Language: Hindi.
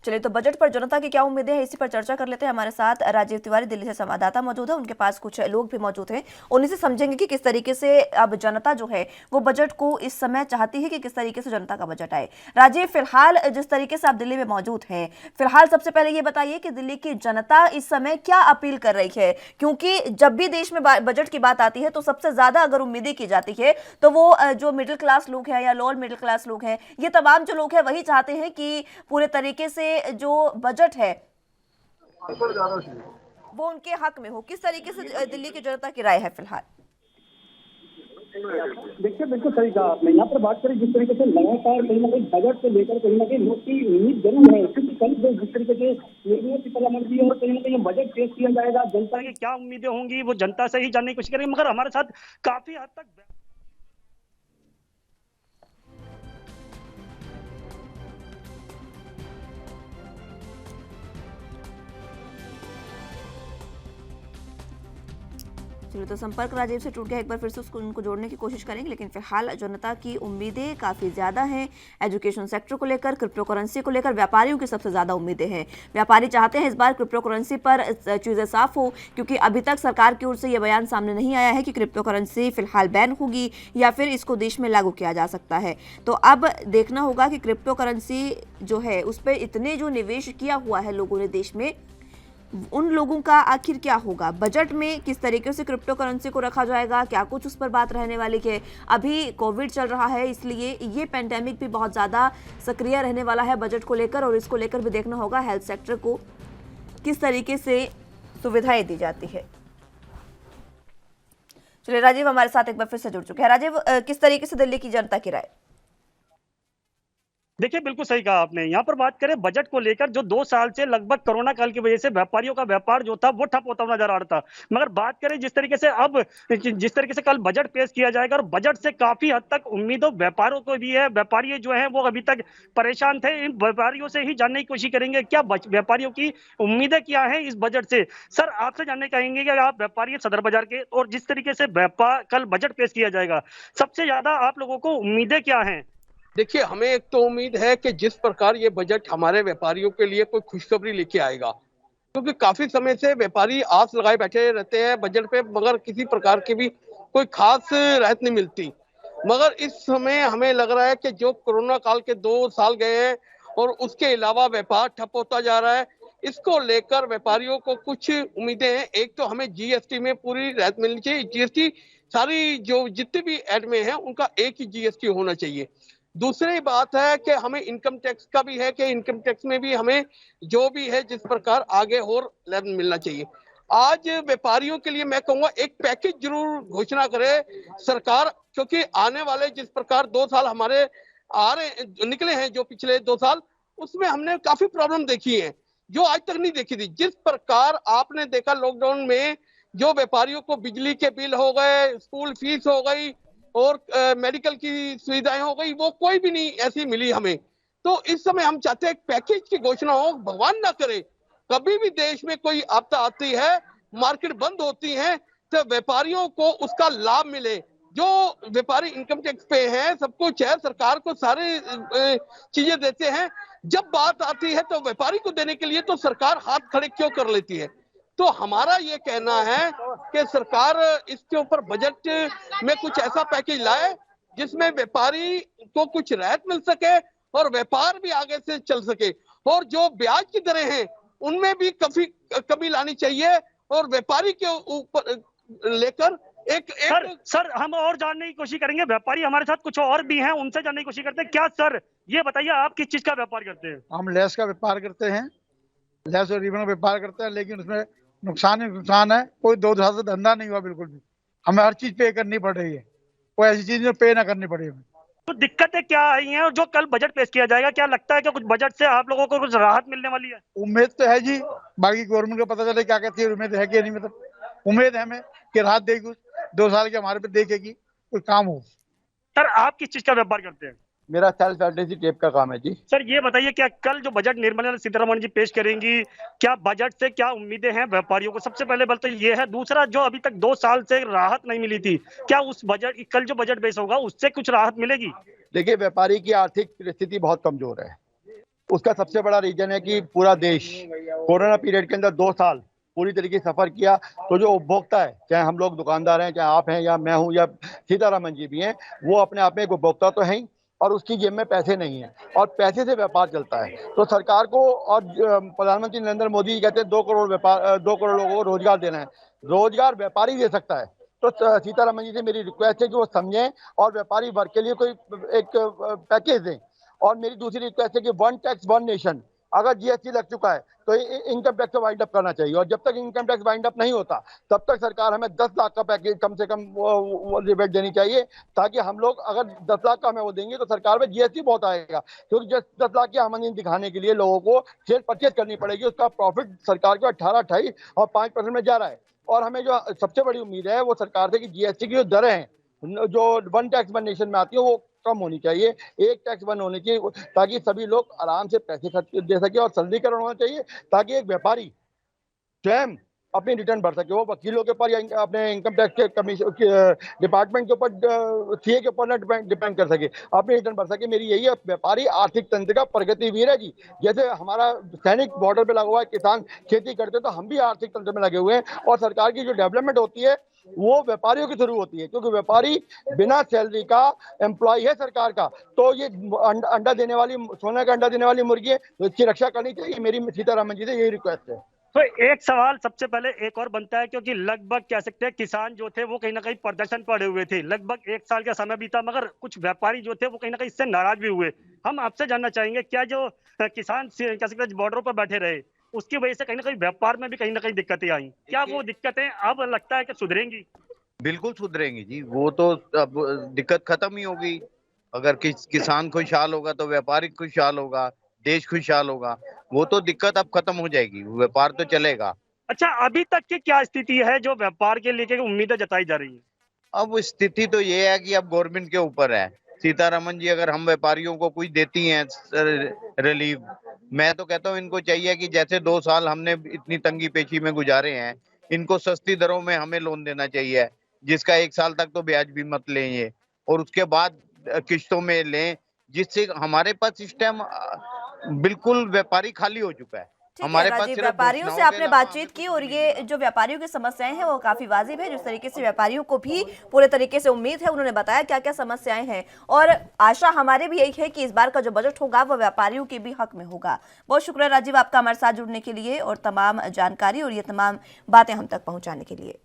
चलिए, तो बजट पर जनता की क्या उम्मीदें हैं, इसी पर चर्चा कर लेते हैं। हमारे साथ राजीव तिवारी दिल्ली से संवाददाता मौजूद है, उनके पास कुछ लोग भी मौजूद हैं। उन्हीं से समझेंगे कि किस तरीके से अब जनता जो है वो बजट को इस समय चाहती है कि किस तरीके से जनता का बजट आए। राजीव, फिलहाल जिस तरीके से आप दिल्ली में मौजूद हैं, फिलहाल सबसे पहले ये बताइए कि दिल्ली की जनता इस समय क्या अपील कर रही है, क्योंकि जब भी देश में बजट की बात आती है तो सबसे ज्यादा अगर उम्मीदें की जाती है तो वो जो मिडिल क्लास लोग हैं या लोअर मिडिल क्लास लोग हैं, ये तमाम जो लोग हैं वही चाहते हैं कि पूरे तरीके से जो बजट है वो उनके हक में हो। किस तरीके से दिल्ली की जनता की राय है फिलहाल? देखिए, बिल्कुल सही कहा आपने। यहाँ पर बात करें जिस तरीके से लगातार कहीं ना कहीं बजट को लेकर कहीं ना कहीं लोग की उम्मीद जरूर है, क्योंकि कल जो जिस तरीके से निर्मला सीतारमण जी और कहीं ना कहीं बजट पेश किया जाएगा, जनता की क्या उम्मीदें होंगी वो जनता से ही जानने की कोशिश करेंगे। मगर हमारे साथ काफी हद तक चलिए, तो संपर्क राजीव से टूट गया। एक बार फिर से उनको जोड़ने की कोशिश करेंगे, लेकिन फिलहाल जनता की उम्मीदें काफ़ी ज़्यादा हैं। एजुकेशन सेक्टर को लेकर, क्रिप्टो करेंसी को लेकर व्यापारियों की सबसे ज़्यादा उम्मीदें हैं। व्यापारी चाहते हैं इस बार क्रिप्टो करेंसी पर चीज़ें साफ हो, क्योंकि अभी तक सरकार की ओर से यह बयान सामने नहीं आया है कि क्रिप्टो करेंसी फिलहाल बैन होगी या फिर इसको देश में लागू किया जा सकता है। तो अब देखना होगा कि क्रिप्टो करेंसी जो है उस पर इतने जो निवेश किया हुआ है लोगों ने देश में, उन लोगों का आखिर क्या होगा। बजट में किस तरीके से क्रिप्टो करेंसी को रखा जाएगा, क्या कुछ उस पर बात रहने वाली है। अभी कोविड चल रहा है, इसलिए ये पेंडेमिक भी बहुत ज़्यादा सक्रिय रहने वाला है बजट को लेकर, और इसको लेकर भी देखना होगा हेल्थ सेक्टर को किस तरीके से सुविधाएं दी जाती है। चलिए, राजीव हमारे साथ एक बार फिर से जुड़ चुके हैं। राजीव, किस तरीके से दिल्ली की जनता की राय? देखिए, बिल्कुल सही कहा आपने। यहाँ पर बात करें बजट को लेकर, जो 2 साल से लगभग कोरोना काल की वजह से व्यापारियों का व्यापार जो था वो ठप होता हुआ नजर आ रहा था। मगर बात करें जिस तरीके से अब जिस तरीके से कल बजट पेश किया जाएगा, और बजट से काफी हद तक उम्मीदों व्यापारियों को भी है। व्यापारी जो है वो अभी तक परेशान थे। इन व्यापारियों से ही जानने की कोशिश करेंगे क्या व्यापारियों की उम्मीदें क्या है इस बजट से। सर, आपसे जानने चाहेंगे कि आप व्यापारी सदर बाजार के, और जिस तरीके से व्यापार कल बजट पेश किया जाएगा, सबसे ज्यादा आप लोगों को उम्मीदें क्या है? देखिए, हमें एक तो उम्मीद है कि जिस प्रकार ये बजट हमारे व्यापारियों के लिए कोई खुशखबरी लेके आएगा, क्योंकि काफी समय से व्यापारी आस लगाए बैठे रहते हैं बजट पे, मगर किसी प्रकार की भी कोई खास राहत नहीं मिलती। मगर इस समय हमें लग रहा है कि जो कोरोना काल के 2 साल गए हैं और उसके अलावा व्यापार ठप होता जा रहा है, इसको लेकर व्यापारियों को कुछ उम्मीदें हैं। एक तो हमें जीएसटी में पूरी राहत मिलनी चाहिए। जीएसटी सारी जो जितने भी ऐड में है उनका एक ही जीएसटी होना चाहिए। दूसरी बात है कि हमें इनकम टैक्स का भी है कि इनकम टैक्स में भी हमें जो भी है जिस प्रकार आगे और लाभ मिलना चाहिए। आज व्यापारियों के लिए मैं कहूंगा एक पैकेज जरूर घोषणा करे सरकार, क्योंकि आने वाले जिस प्रकार 2 साल हमारे आ रहे निकले हैं, जो पिछले 2 साल, उसमें हमने काफी प्रॉब्लम देखी है जो आज तक नहीं देखी थी। जिस प्रकार आपने देखा लॉकडाउन में जो व्यापारियों को बिजली के बिल हो गए, स्कूल फीस हो गई और मेडिकल की सुविधाएं हो गई, वो कोई भी नहीं ऐसी मिली हमें। तो इस समय हम चाहते हैं पैकेज की घोषणा हो। भगवान ना करे कभी भी देश में कोई आपदा आती है, मार्केट बंद होती है, तो व्यापारियों को उसका लाभ मिले। जो व्यापारी इनकम टैक्स पे हैं, सब कुछ है, सरकार को सारे चीजें देते हैं। जब बात आती है तो व्यापारी को देने के लिए तो सरकार हाथ खड़े क्यों कर लेती है। तो हमारा ये कहना है कि सरकार इसके ऊपर बजट में कुछ ऐसा पैकेज लाए जिसमें व्यापारी को कुछ राहत मिल सके और व्यापार भी आगे से चल सके, और जो ब्याज की दरें हैं उनमें भी काफी कमी लानी चाहिए, और व्यापारी के ऊपर लेकर एक सर हम और जानने की कोशिश करेंगे। व्यापारी हमारे साथ कुछ और भी हैं, उनसे जानने की कोशिश करते हैं। क्या सर ये बताइए, आप किस चीज का व्यापार करते हैं? हम लेस का व्यापार करते हैं, लेस और रिबन का व्यापार करते हैं, लेकिन उसमें नुकसान ही नुकसान है। कोई 2 साल से धंधा नहीं हुआ बिल्कुल भी। हमें हर चीज पे करनी पड़ रही है, कोई ऐसी चीज जो पे ना करनी पड़े हमें। तो दिक्कतें क्या आई हैं, और जो कल बजट पेश किया जाएगा, क्या लगता है कि कुछ बजट से आप लोगों को कुछ राहत मिलने वाली है? उम्मीद तो है जी, बाकी गवर्नमेंट को पता चले क्या कहती है। उम्मीद है कि नहीं, मतलब उम्मीद है हमें कि राहत देगी कुछ, 2 साल के हमारे पे देखेगी, कोई काम हो। सर, आप किस चीज का व्यापार करते हैं? मेरा सेल्फ एड्रेसी टेप का काम है जी। सर ये बताइए, क्या कल जो बजट निर्मला सीतारमण जी पेश करेंगी, क्या बजट से क्या उम्मीदें हैं व्यापारियों को? सबसे पहले बात तो ये है। दूसरा, जो अभी तक 2 साल से राहत नहीं मिली थी, क्या उस बजट कल जो बजट पेश होगा उससे कुछ राहत मिलेगी? देखिए, व्यापारी की आर्थिक परिस्थिति बहुत कमजोर है। उसका सबसे बड़ा रीजन है कि पूरा देश कोरोना पीरियड के अंदर 2 साल पूरी तरीके से सफर किया, तो जो उपभोक्ता है, चाहे हम लोग दुकानदार हैं, चाहे आप हैं या मैं हूं या सीतारमन जी भी हैं, वो अपने आप में एक उपभोक्ता तो है ही, और उसकी जेब में पैसे नहीं है और पैसे से व्यापार चलता है। तो सरकार को और प्रधानमंत्री नरेंद्र मोदी जी कहते हैं 2 करोड़ लोगों को रोजगार देना है। रोजगार व्यापारी दे सकता है। तो सीतारमन जी से मेरी रिक्वेस्ट है कि वो समझें और व्यापारी वर्ग के लिए कोई एक पैकेज दें। और मेरी दूसरी रिक्वेस्ट है कि वन टैक्स वन नेशन, अगर जीएसटी लग चुका है तो इनकम टैक्स को वाइंड अप करना चाहिए, और जब तक इनकम टैक्स वाइंड अप नहीं होता तब तक सरकार हमें 10 लाख का पैकेज कम से कम वो रिबेट देनी चाहिए, ताकि हम लोग अगर 10 लाख का हमें वो देंगे तो सरकार में जीएसटी बहुत आएगा, क्योंकि 10 लाख की आमदनी दिखाने के लिए लोगों को शेयर परचेज करनी पड़ेगी, उसका प्रॉफिट सरकार को 18, 28 और 5% में जा रहा है। और हमें जो सबसे बड़ी उम्मीद है वो सरकार से कि जीएसटी की जो दरें हैं, जो वन टैक्स वन नेशन में आती है, वो कम होनी चाहिए, एक टैक्स वन होनी चाहिए, ताकि सभी लोग आराम से पैसे खर्च दे सके, और सरलीकरण होना चाहिए ताकि एक व्यापारी स्वयं अपनी रिटर्न भर सके, वो वकीलों के ऊपर या अपने इनकम टैक्स के कमीशन डिपार्टमेंट के ऊपर, सीए के ऊपर ना डिपेंड कर सके, अपनी रिटर्न भर सके। मेरी यही है, व्यापारी आर्थिक तंत्र का प्रगतिवीर है जी। जैसे हमारा सैनिक बॉर्डर पे लगा हुआ है, किसान खेती करते, तो हम भी आर्थिक तंत्र में लगे हुए हैं, और सरकार की जो डेवलपमेंट होती है वो व्यापारियों के थ्रू होती है, क्योंकि व्यापारी बिना सैलरी का एम्प्लॉय है सरकार का। तो ये अंडा देने वाली, सोने का अंडा देने वाली मुर्गी है, तो इसकी रक्षा करनी चाहिए। मेरी सीतारमन जी से यही रिक्वेस्ट है। तो एक सवाल सबसे पहले एक और बनता है, क्योंकि लगभग कह सकते हैं किसान जो थे वो कहीं ना कहीं प्रदर्शन पड़े हुए थे, लगभग 1 साल का समय बीता, मगर कुछ व्यापारी जो थे वो कहीं ना कहीं इससे नाराज भी हुए। हम आपसे जानना चाहेंगे, क्या जो किसान कह सकते हैं बॉर्डरों पर बैठे रहे, उसकी वजह से कहीं ना कहीं व्यापार में भी कहीं ना कहीं दिक्कतें आई, क्या वो दिक्कतें अब लगता है कि सुधरेंगी? बिल्कुल सुधरेंगी जी, वो तो अब दिक्कत खत्म ही होगी। अगर किसान खुशहाल होगा तो व्यापारी खुशहाल होगा, देश खुशहाल होगा, वो तो दिक्कत अब खत्म हो जाएगी, व्यापार तो चलेगा। अच्छा, अभी तक की क्या स्थिति है जो व्यापार के लेके उम्मीदें जताई जा रही है? अब स्थिति तो ये है कि अब गवर्नमेंट के ऊपर है। सीतारमन जी अगर हम व्यापारियों को कुछ देती हैं रिलीफ, मैं तो कहता हूँ इनको चाहिए कि जैसे 2 साल हमने इतनी तंगी पेशी में गुजारे हैं, इनको सस्ती दरों में हमें लोन देना चाहिए, जिसका 1 साल तक तो ब्याज भी मत लें ये, और उसके बाद किश्तों में लें, जिससे हमारे पास इस टाइम बिल्कुल व्यापारी खाली हो चुका है। ठीक है हमारे पास राजीव, सिर्फ व्यापारियों से घोषणाओं के आपने अलावा बातचीत की और ये जो व्यापारियों की समस्याएं हैं वो काफी वाजिब है। जिस तरीके से व्यापारियों को भी पूरे तरीके से उम्मीद है, उन्होंने बताया क्या क्या समस्याएं हैं, और आशा हमारे भी यही है कि इस बार का जो बजट होगा वो व्यापारियों के भी हक में होगा। बहुत शुक्रिया राजीव आपका हमारे साथ जुड़ने के लिए और तमाम जानकारी और ये तमाम बातें हम तक पहुंचाने के लिए।